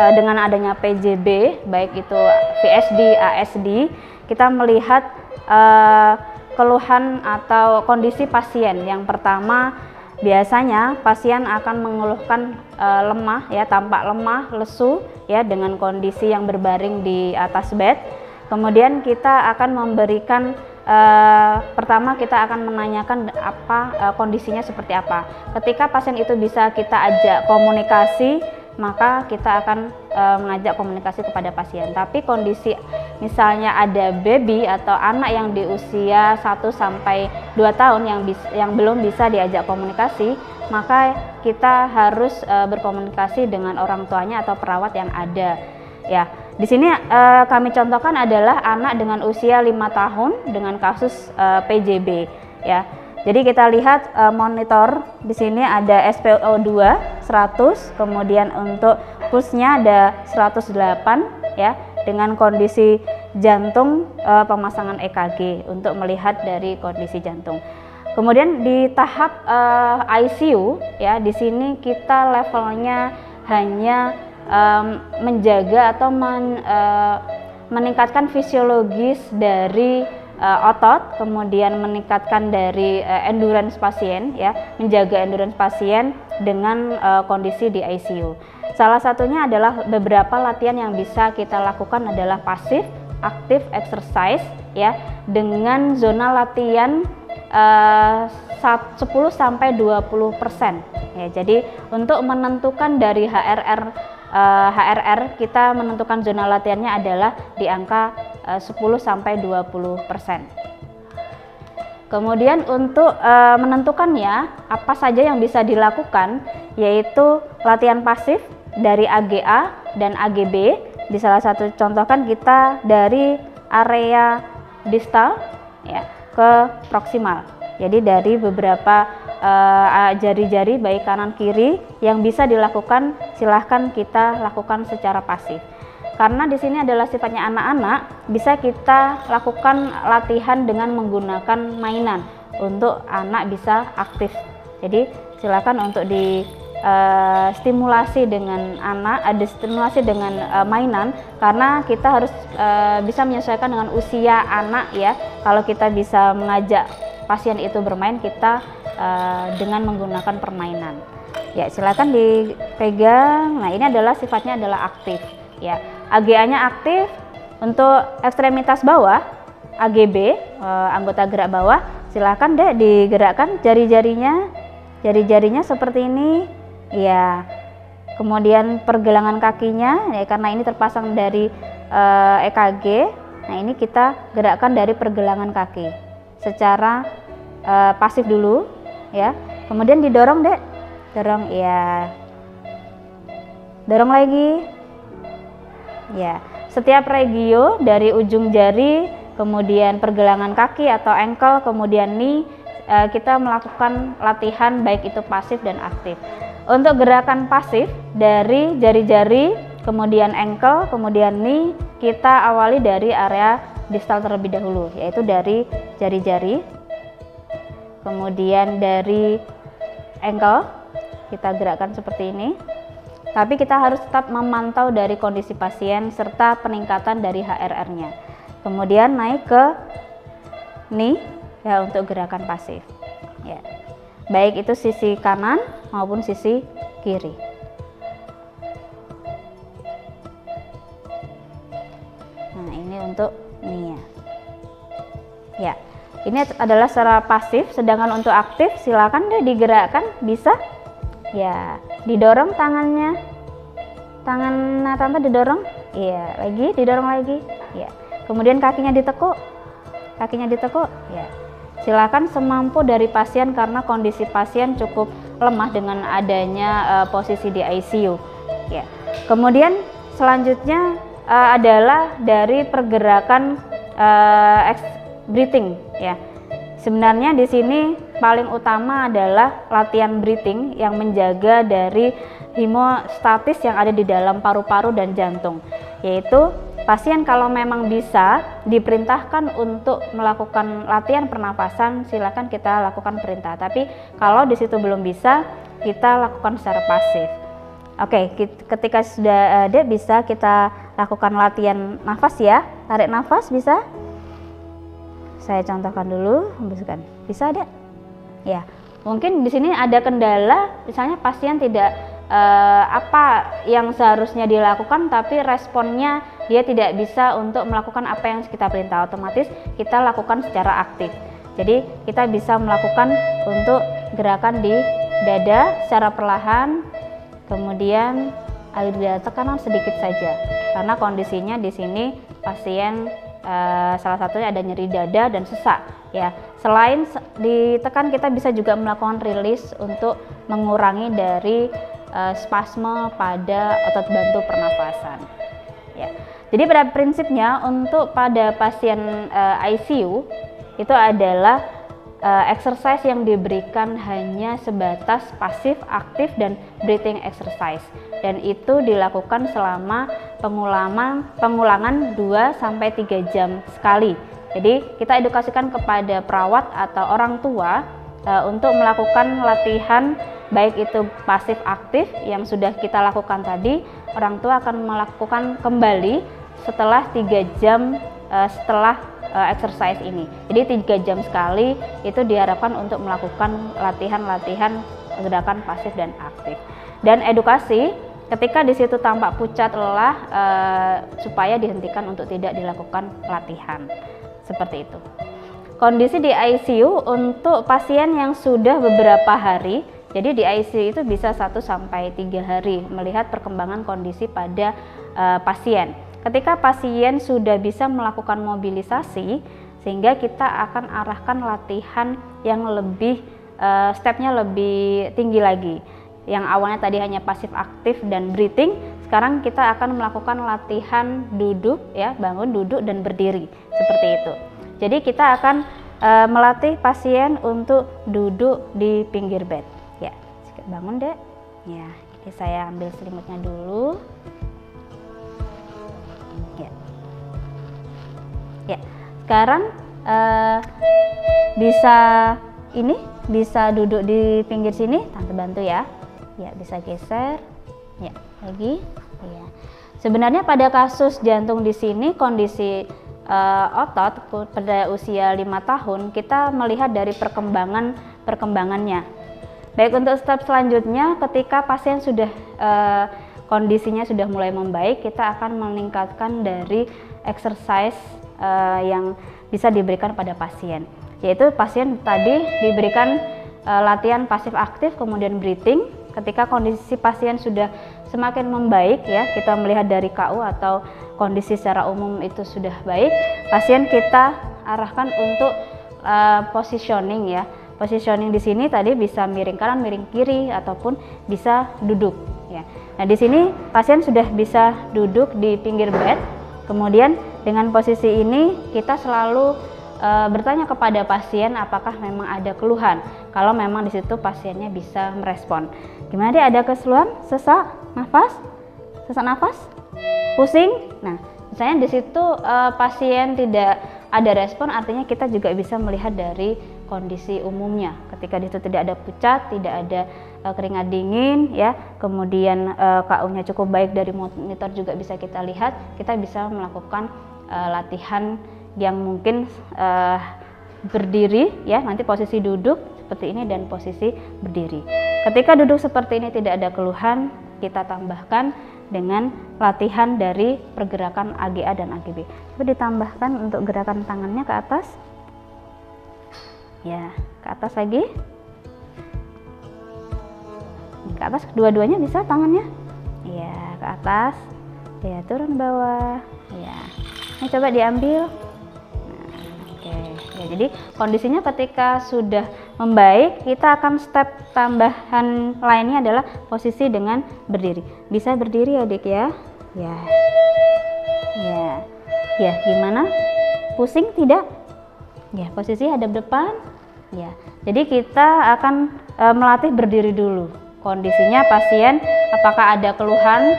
dengan adanya PJB, baik itu VSD, ASD, kita melihat keluhan atau kondisi pasien. Yang pertama, biasanya pasien akan mengeluhkan lemah ya, tampak lemah, lesu ya, dengan kondisi yang berbaring di atas bed. Kemudian kita akan memberikan pertama kita akan menanyakan kondisinya seperti apa. Ketika pasien itu bisa kita ajak komunikasi, maka kita akan mengajak komunikasi kepada pasien. Tapi kondisi misalnya ada baby atau anak yang di usia 1 sampai 2 tahun yang belum bisa diajak komunikasi, maka kita harus berkomunikasi dengan orang tuanya atau perawat yang ada. Ya, di sini kami contohkan adalah anak dengan usia 5 tahun dengan kasus PJB ya. Jadi kita lihat monitor di sini ada SpO2 100, kemudian untuk pulsnya ada 108 ya, dengan kondisi jantung pemasangan EKG untuk melihat dari kondisi jantung. Kemudian di tahap ICU ya, di sini kita levelnya hanya menjaga atau meningkatkan fisiologis dari otot, kemudian meningkatkan dari endurance pasien ya, menjaga endurance pasien dengan kondisi di ICU. Salah satunya adalah beberapa latihan yang bisa kita lakukan adalah pasif, active exercise ya, dengan zona latihan 10 sampai 20% ya. Jadi untuk menentukan dari HRR kita menentukan zona latihannya adalah di angka 10 sampai 20%. Kemudian untuk menentukannya apa saja yang bisa dilakukan, yaitu latihan pasif dari AGA dan AGB. Di salah satu contohkan kita dari area distal ya ke proksimal. Jadi dari beberapa jari-jari baik kanan kiri yang bisa dilakukan, silahkan kita lakukan secara pasif. Karena di sini adalah sifatnya anak-anak, bisa kita lakukan latihan dengan menggunakan mainan untuk anak bisa aktif. Jadi silakan untuk stimulasi dengan anak, ada stimulasi dengan mainan, karena kita harus bisa menyesuaikan dengan usia anak ya. Kalau kita bisa mengajak pasien itu bermain, kita dengan menggunakan permainan. Ya, silakan dipegang. Nah, ini adalah sifatnya adalah aktif ya. AGA-nya aktif. Untuk ekstremitas bawah, AGB, anggota gerak bawah, silakan deh digerakkan jari-jarinya seperti ini ya. Kemudian pergelangan kakinya ya, karena ini terpasang dari EKG. Nah, ini kita gerakkan dari pergelangan kaki secara pasif dulu ya. Kemudian didorong deh, dorong ya, dorong lagi ya. Setiap regio dari ujung jari, kemudian pergelangan kaki atau ankle, kemudian knee, kita melakukan latihan baik itu pasif dan aktif. Untuk gerakan pasif dari jari-jari, kemudian ankle, kemudian knee, kita awali dari area distal terlebih dahulu, yaitu dari jari-jari, kemudian dari ankle, kita gerakkan seperti ini. Tapi kita harus tetap memantau dari kondisi pasien serta peningkatan dari HRR-nya. Kemudian naik ke knee ya untuk gerakan pasif. Ya. Baik itu sisi kanan maupun sisi kiri. Nah, ini untuk knee-nya. Ya. Ini adalah secara pasif, sedangkan untuk aktif silakan deh digerakkan, bisa. Ya, didorong tangannya, tangan tante didorong, iya, lagi didorong lagi, ya. Kemudian kakinya ditekuk, ya. Silakan semampu dari pasien karena kondisi pasien cukup lemah dengan adanya posisi di ICU, ya. Kemudian selanjutnya adalah dari pergerakan breathing, ya. Sebenarnya di sini paling utama adalah latihan breathing yang menjaga dari hemostatis yang ada di dalam paru-paru dan jantung. Yaitu pasien kalau memang bisa diperintahkan untuk melakukan latihan pernapasan, silakan kita lakukan perintah. Tapi kalau di situ belum bisa, kita lakukan secara pasif. Oke, ketika sudah ada bisa kita lakukan latihan nafas ya. Tarik nafas bisa? Saya contohkan dulu, hembuskan. Bisa ada? Ya, mungkin di sini ada kendala, misalnya pasien tidak apa yang seharusnya dilakukan, tapi responnya dia tidak bisa untuk melakukan apa yang kita perintah. Otomatis kita lakukan secara aktif. Jadi kita bisa melakukan untuk gerakan di dada secara perlahan, kemudian agak tekanan sedikit saja, karena kondisinya di sini pasien salah satunya ada nyeri dada dan sesak, ya. Selain ditekan, kita bisa juga melakukan rilis untuk mengurangi dari spasme pada otot bantu pernafasan, ya. Jadi pada prinsipnya untuk pada pasien ICU itu adalah exercise yang diberikan hanya sebatas pasif, aktif, dan breathing exercise, dan itu dilakukan selama pengulangan 2-3 jam sekali. Jadi kita edukasikan kepada perawat atau orang tua untuk melakukan latihan baik itu pasif aktif yang sudah kita lakukan tadi. Orang tua akan melakukan kembali setelah 3 jam setelah exercise ini. Jadi 3 jam sekali itu diharapkan untuk melakukan latihan-latihan gerakan pasif dan aktif. Dan edukasi ketika di situ tampak pucat, lelah, supaya dihentikan untuk tidak dilakukan latihan. Seperti itu. Kondisi di ICU untuk pasien yang sudah beberapa hari, jadi di ICU itu bisa 1-3 hari melihat perkembangan kondisi pada pasien. Ketika pasien sudah bisa melakukan mobilisasi, sehingga kita akan arahkan latihan yang lebih stepnya lebih tinggi lagi. Yang awalnya tadi hanya pasif aktif dan breathing, sekarang kita akan melakukan latihan duduk, ya, bangun, duduk, dan berdiri seperti itu. Jadi kita akan melatih pasien untuk duduk di pinggir bed, ya. Bangun dek, ya. Jadi saya ambil selimutnya dulu. Ya, sekarang bisa duduk di pinggir sini, tante bantu ya. Ya, bisa geser. Ya, lagi. Ya. Sebenarnya pada kasus jantung di sini kondisi otot pada usia 5 tahun kita melihat dari perkembangannya. Baik untuk step selanjutnya, ketika pasien sudah kondisinya sudah mulai membaik, kita akan meningkatkan dari exercise yang bisa diberikan pada pasien, yaitu pasien tadi diberikan latihan pasif aktif kemudian breathing. Ketika kondisi pasien sudah semakin membaik, ya, kita melihat dari KU atau kondisi secara umum itu sudah baik, pasien kita arahkan untuk positioning, ya. Positioning di sini tadi bisa miring kanan, miring kiri, ataupun bisa duduk, ya. Nah, di sini pasien sudah bisa duduk di pinggir bed. Kemudian dengan posisi ini kita selalu bertanya kepada pasien apakah memang ada keluhan. Kalau memang di situ pasiennya bisa merespon. Gimana deh, ada keluhan? Sesak nafas? Pusing? Nah, misalnya di situ pasien tidak ada respon, artinya kita juga bisa melihat dari kondisi umumnya. Ketika di situ tidak ada pucat, tidak ada keringat dingin ya, kemudian KU-nya cukup baik, dari monitor juga bisa kita lihat, kita bisa melakukan latihan yang mungkin berdiri ya, nanti posisi duduk seperti ini dan posisi berdiri. Ketika duduk seperti ini tidak ada keluhan, kita tambahkan dengan latihan dari pergerakan AGA dan AGB. Coba ditambahkan untuk gerakan tangannya ke atas. Ya, ke atas lagi. Ke atas, dua-duanya bisa tangannya. Ya, ke atas. Ya, turun bawah. Ya. Ini coba diambil. Ya, jadi kondisinya ketika sudah membaik, kita akan step tambahan lainnya adalah posisi dengan berdiri. Bisa berdiri ya, Dik ya. Ya. Ya. Ya, gimana? Pusing tidak? Ya, posisi hadap depan. Ya. Jadi kita akan melatih berdiri dulu. Kondisinya pasien apakah ada keluhan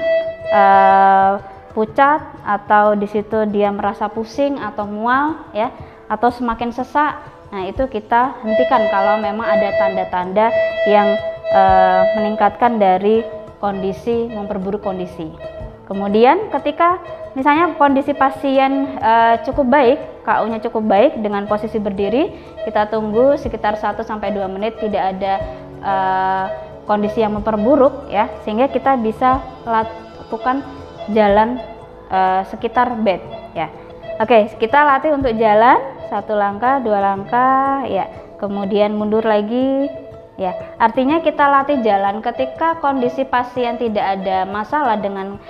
pucat, atau di situ dia merasa pusing atau mual ya, atau semakin sesak. Nah, itu kita hentikan kalau memang ada tanda-tanda yang meningkatkan dari kondisi, memperburuk kondisi. Kemudian ketika misalnya kondisi pasien cukup baik, KU-nya cukup baik dengan posisi berdiri, kita tunggu sekitar 1-2 menit, tidak ada kondisi yang memperburuk ya, sehingga kita bisa lakukan jalan sekitar bed ya. Oke, kita latih untuk jalan 1 langkah, 2 langkah ya, kemudian mundur lagi ya. Artinya kita latih jalan ketika kondisi pasien tidak ada masalah dengan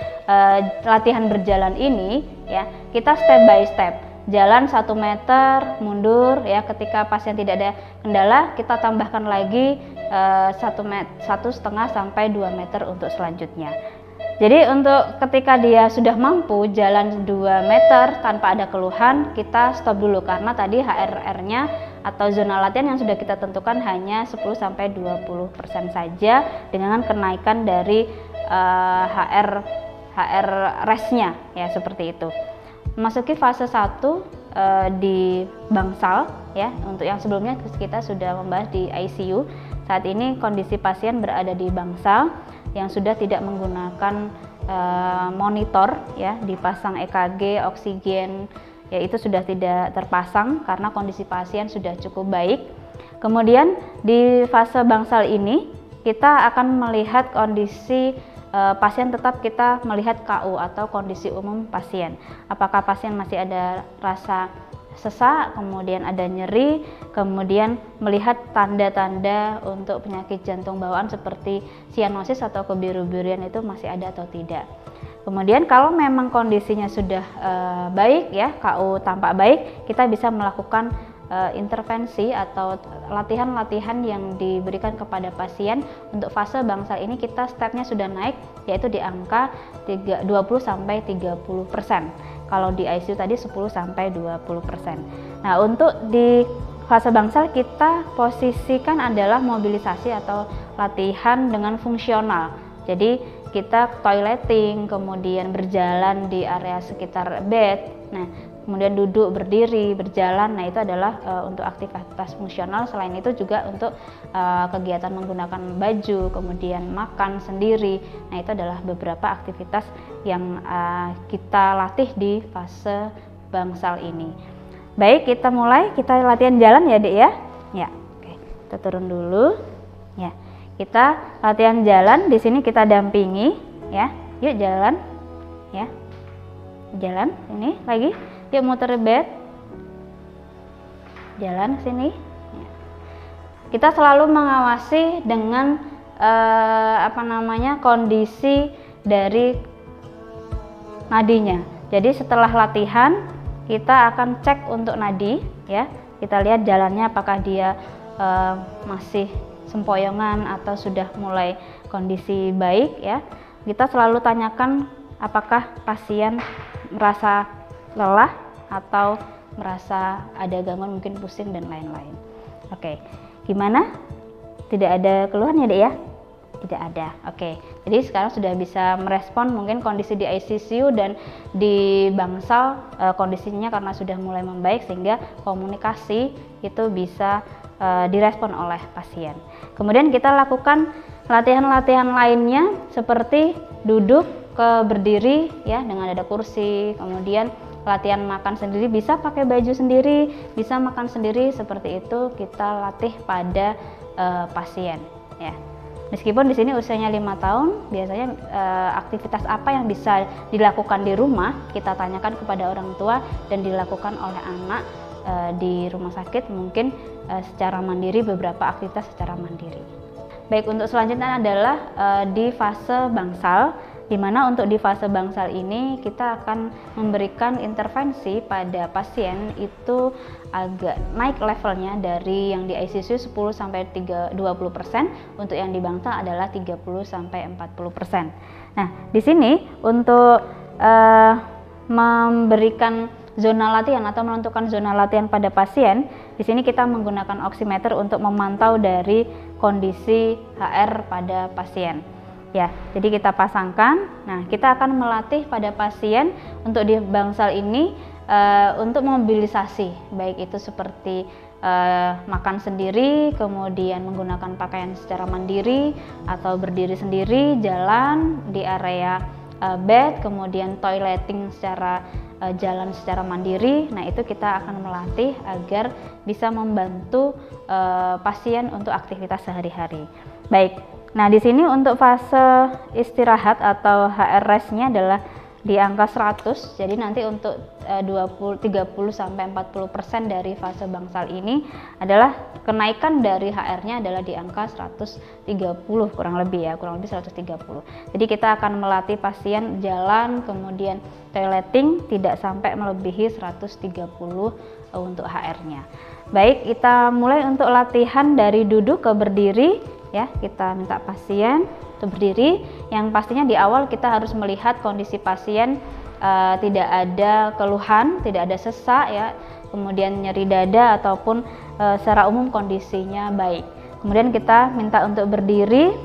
latihan berjalan ini ya, kita step by step. Jalan 1 meter, mundur ya, ketika pasien tidak ada kendala kita tambahkan lagi 1,5 sampai 2 meter untuk selanjutnya. Jadi untuk ketika dia sudah mampu jalan 2 meter tanpa ada keluhan, kita stop dulu, karena tadi HRR-nya atau zona latihan yang sudah kita tentukan hanya 10-20% saja dengan kenaikan dari HR rest-nya ya, seperti itu. Memasuki fase 1 di bangsal ya. Untuk yang sebelumnya kita sudah membahas di ICU. Saat ini kondisi pasien berada di bangsal yang sudah tidak menggunakan monitor ya, dipasang EKG, oksigen ya, itu sudah tidak terpasang karena kondisi pasien sudah cukup baik. Kemudian di fase bangsal ini kita akan melihat kondisi pasien, tetap kita melihat KU atau kondisi umum pasien. Apakah pasien masih ada rasa sesak, kemudian ada nyeri, kemudian melihat tanda-tanda untuk penyakit jantung bawaan seperti sianosis atau kebiru-biruan itu masih ada atau tidak. Kemudian kalau memang kondisinya sudah baik ya, KU tampak baik, kita bisa melakukan intervensi atau latihan-latihan yang diberikan kepada pasien. Untuk fase bangsal ini kita stepnya sudah naik, yaitu di angka 20-30%. Kalau di ICU tadi 10-20%. Nah, untuk di fase bangsal kita posisikan adalah mobilisasi atau latihan dengan fungsional. Jadi kita toileting, kemudian berjalan di area sekitar bed. Nah, kemudian duduk, berdiri, berjalan. Nah, itu adalah untuk aktivitas fungsional. Selain itu juga untuk kegiatan menggunakan baju, kemudian makan sendiri. Nah, itu adalah beberapa aktivitas yang kita latih di fase bangsal ini. Baik, kita mulai. Kita latihan jalan ya, Dek ya. Ya, oke. Kita turun dulu. Ya, kita latihan jalan. Di sini kita dampingi. Ya, yuk jalan. Ya, jalan. Ini lagi. Yuk muter bed, jalan sini. Kita selalu mengawasi dengan kondisi dari nadinya. Jadi setelah latihan kita akan cek untuk nadi ya. Kita lihat jalannya apakah dia masih sempoyongan atau sudah mulai kondisi baik ya. Kita selalu tanyakan apakah pasien merasa lelah atau merasa ada gangguan, mungkin pusing dan lain-lain. Oke, gimana? Tidak ada keluhan ya, Dek ya? Tidak ada. Oke, jadi sekarang sudah bisa merespon mungkin kondisi di ICU dan di bangsal kondisinya karena sudah mulai membaik, sehingga komunikasi itu bisa direspon oleh pasien. Kemudian kita lakukan latihan-latihan lainnya seperti duduk ke berdiri ya dengan ada kursi, kemudian latihan makan sendiri, bisa pakai baju sendiri, bisa makan sendiri, seperti itu kita latih pada pasien ya. Meskipun di sini usianya 5 tahun, biasanya aktivitas apa yang bisa dilakukan di rumah kita tanyakan kepada orang tua dan dilakukan oleh anak di rumah sakit, mungkin secara mandiri, beberapa aktivitas secara mandiri. Baik, untuk selanjutnya adalah di fase bangsal, di mana untuk di fase bangsal ini kita akan memberikan intervensi pada pasien itu agak naik levelnya dari yang di ICU 10-20%, untuk yang di bangsal adalah 30-40%. Nah, di sini untuk memberikan zona latihan atau menentukan zona latihan pada pasien, di sini kita menggunakan oximeter untuk memantau dari kondisi HR pada pasien. Ya, jadi kita pasangkan. Nah, kita akan melatih pada pasien untuk di bangsal ini untuk mobilisasi, baik itu seperti makan sendiri, kemudian menggunakan pakaian secara mandiri atau berdiri sendiri, jalan di area bed, kemudian toileting secara jalan secara mandiri. Nah, itu kita akan melatih agar bisa membantu pasien untuk aktivitas sehari-hari. Baik. Nah, di sini untuk fase istirahat atau HR rest-nya adalah di angka 100. Jadi nanti untuk 30-40% dari fase bangsal ini adalah kenaikan dari HR-nya adalah di angka 130 kurang lebih 130. Jadi kita akan melatih pasien jalan, kemudian toileting tidak sampai melebihi 130 untuk HR-nya. Baik, kita mulai untuk latihan dari duduk ke berdiri. Ya, kita minta pasien untuk berdiri. Yang pastinya di awal kita harus melihat kondisi pasien tidak ada keluhan, tidak ada sesak ya, kemudian nyeri dada ataupun secara umum kondisinya baik. Kemudian kita minta untuk berdiri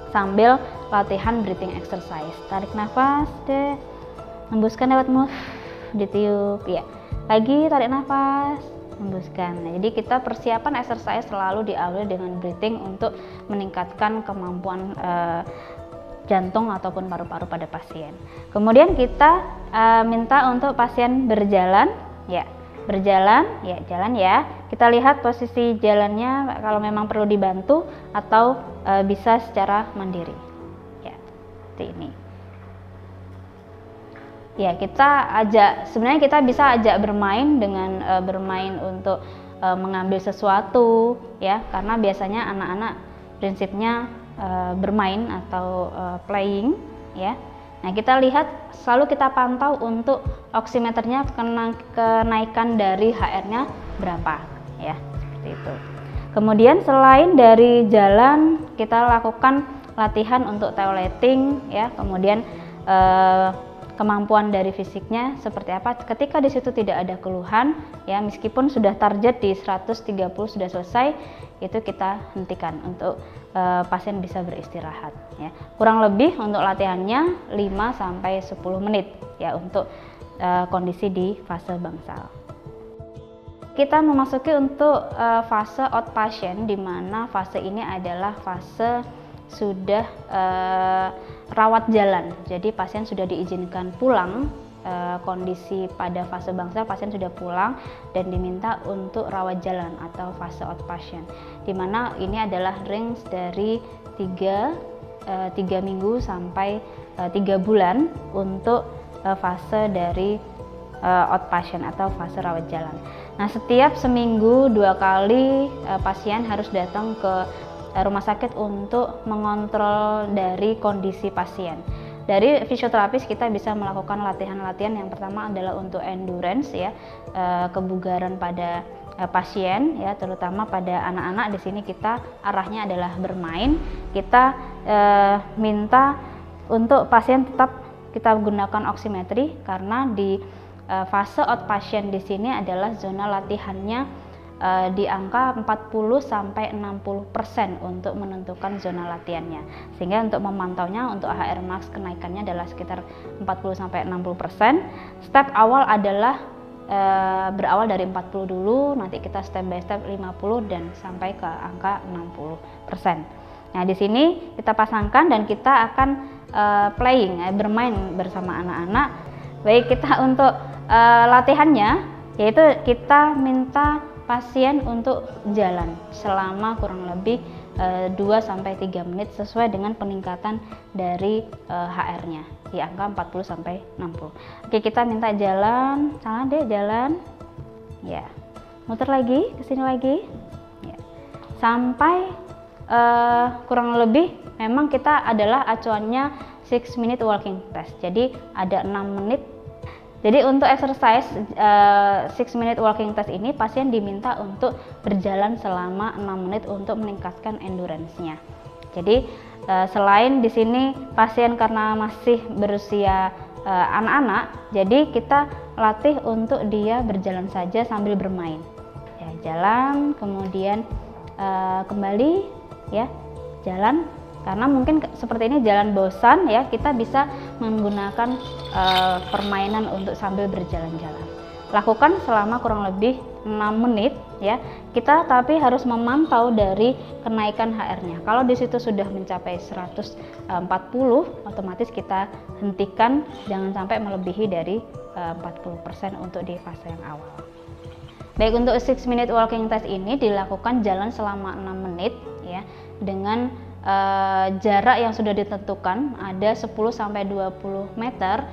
sambil latihan breathing exercise. Tarik nafas, deh. Hembuskan lewat mulut, ditiup ya. Lagi tarik nafas, hembuskan. Nah, jadi kita persiapan exercise selalu diawali dengan breathing untuk meningkatkan kemampuan jantung ataupun paru-paru pada pasien. Kemudian kita minta untuk pasien berjalan ya, jalan ya. Kita lihat posisi jalannya kalau memang perlu dibantu atau bisa secara mandiri ya, seperti ini. Ya, sebenarnya kita bisa ajak bermain dengan bermain untuk mengambil sesuatu ya, karena biasanya anak-anak prinsipnya bermain atau playing ya. Nah, kita lihat selalu kita pantau untuk oximeternya, kenaikan dari HR-nya berapa ya, seperti itu. Kemudian selain dari jalan, kita lakukan latihan untuk toileting ya, kemudian kemampuan dari fisiknya seperti apa. Ketika di situ tidak ada keluhan ya, meskipun sudah target di 130 sudah selesai, itu kita hentikan untuk pasien bisa beristirahat ya. Kurang lebih untuk latihannya 5-10 menit ya untuk kondisi di fase bangsal. Kita memasuki untuk fase outpatient, di mana fase ini adalah fase sudah rawat jalan. Jadi pasien sudah diizinkan pulang, kondisi pada fase bangsal pasien sudah pulang dan diminta untuk rawat jalan atau fase outpatient, di mana ini adalah range dari 3 minggu sampai 3 bulan untuk fase dari outpatient atau fase rawat jalan. Nah, setiap seminggu 2 kali pasien harus datang ke rumah sakit untuk mengontrol dari kondisi pasien. Dari fisioterapis kita bisa melakukan latihan-latihan. Yang pertama adalah untuk endurance ya, kebugaran pada pasien ya, terutama pada anak-anak. Di sini kita arahnya adalah bermain. Kita minta untuk pasien tetap kita gunakan oximetry, karena di fase outpatient di sini adalah zona latihannya di angka 40-60% untuk menentukan zona latihannya, sehingga untuk memantaunya untuk HR max kenaikannya adalah sekitar 40-60%. Step awal adalah berawal dari 40 dulu, nanti kita step by step 50 dan sampai ke angka 60%. Nah, di sini kita pasangkan dan kita akan playing, bermain bersama anak-anak. Baik, kita untuk latihannya, yaitu kita minta pasien untuk jalan selama kurang lebih 2-3 menit sesuai dengan peningkatan dari HR-nya di angka 40-60. Oke, kita minta jalan, sana deh jalan, ya, muter lagi, kesini lagi, ya, sampai kurang lebih memang kita adalah acuannya 6 minute walking test. Jadi ada 6 menit. Jadi untuk exercise 6 minute walking test ini pasien diminta untuk berjalan selama 6 menit untuk meningkatkan endurance-nya. Jadi selain di sini pasien karena masih berusia anak-anak, jadi kita latih untuk dia berjalan saja sambil bermain. Ya, jalan, kemudian kembali, ya, jalan. Karena mungkin seperti ini jalan bosan, ya, kita bisa menggunakan permainan untuk sambil berjalan-jalan. Lakukan selama kurang lebih 6 menit, ya. Kita tapi harus memantau dari kenaikan HR-nya. Kalau di situ sudah mencapai 140, otomatis kita hentikan, jangan sampai melebihi dari 40% untuk di fase yang awal. Baik, untuk 6 minute walking test ini dilakukan jalan selama 6 menit, ya, dengan jarak yang sudah ditentukan ada 10-20 meter.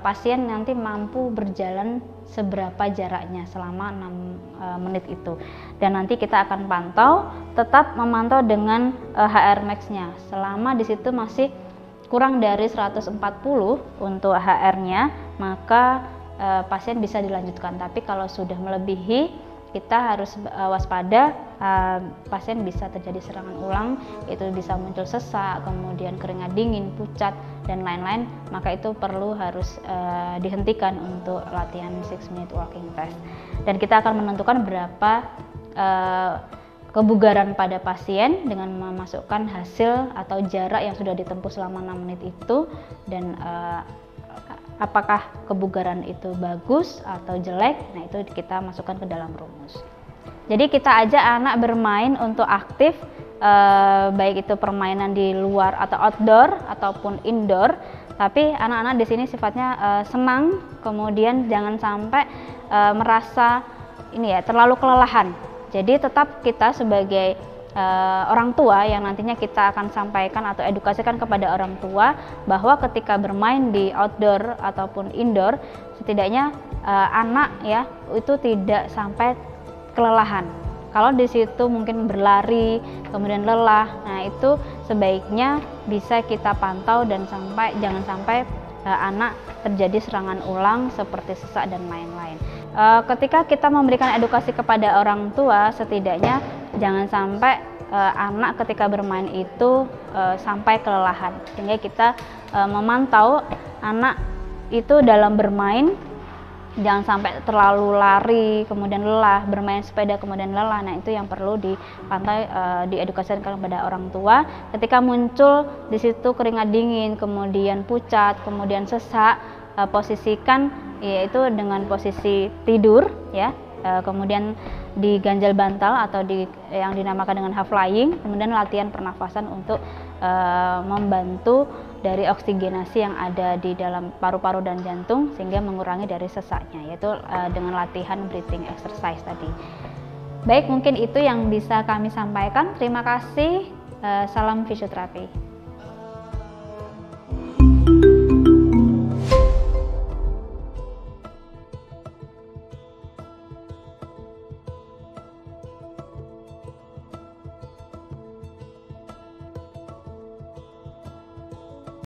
Pasien nanti mampu berjalan seberapa jaraknya selama 6 menit itu, dan nanti kita akan pantau, tetap memantau dengan HR max-nya. Selama di situ masih kurang dari 140 untuk HR-nya, maka pasien bisa dilanjutkan. Tapi kalau sudah melebihi, kita harus waspada, pasien bisa terjadi serangan ulang, itu bisa muncul sesak, kemudian keringat dingin, pucat, dan lain-lain, maka itu perlu harus dihentikan untuk latihan 6 minute walking test. Dan kita akan menentukan berapa kebugaran pada pasien dengan memasukkan hasil atau jarak yang sudah ditempuh selama 6 menit itu, dan apakah kebugaran itu bagus atau jelek. Nah, itu kita masukkan ke dalam rumus. Jadi kita ajak anak bermain untuk aktif, baik itu permainan di luar atau outdoor ataupun indoor. Tapi anak-anak di sini sifatnya senang, kemudian jangan sampai merasa ini, ya, terlalu kelelahan. Jadi tetap kita sebagai orang tua yang nantinya kita akan sampaikan atau edukasikan kepada orang tua bahwa ketika bermain di outdoor ataupun indoor, setidaknya anak, ya, itu tidak sampai kelelahan. Kalau di situ mungkin berlari kemudian lelah, nah itu sebaiknya bisa kita pantau dan jangan sampai anak terjadi serangan ulang seperti sesak dan lain-lain. Ketika kita memberikan edukasi kepada orang tua, setidaknya jangan sampai anak ketika bermain itu sampai kelelahan, sehingga kita memantau anak itu dalam bermain, jangan sampai terlalu lari kemudian lelah, bermain sepeda kemudian lelah. Nah, itu yang perlu dipantau, diedukasikan kepada orang tua. Ketika muncul di situ keringat dingin, kemudian pucat, kemudian sesak, posisikan yaitu dengan posisi tidur, ya, kemudian diganjal bantal atau yang dinamakan dengan half flying, kemudian latihan pernafasan untuk membantu dari oksigenasi yang ada di dalam paru-paru dan jantung sehingga mengurangi dari sesaknya, yaitu dengan latihan breathing exercise tadi. Baik, mungkin itu yang bisa kami sampaikan. Terima kasih. Salam fisioterapi.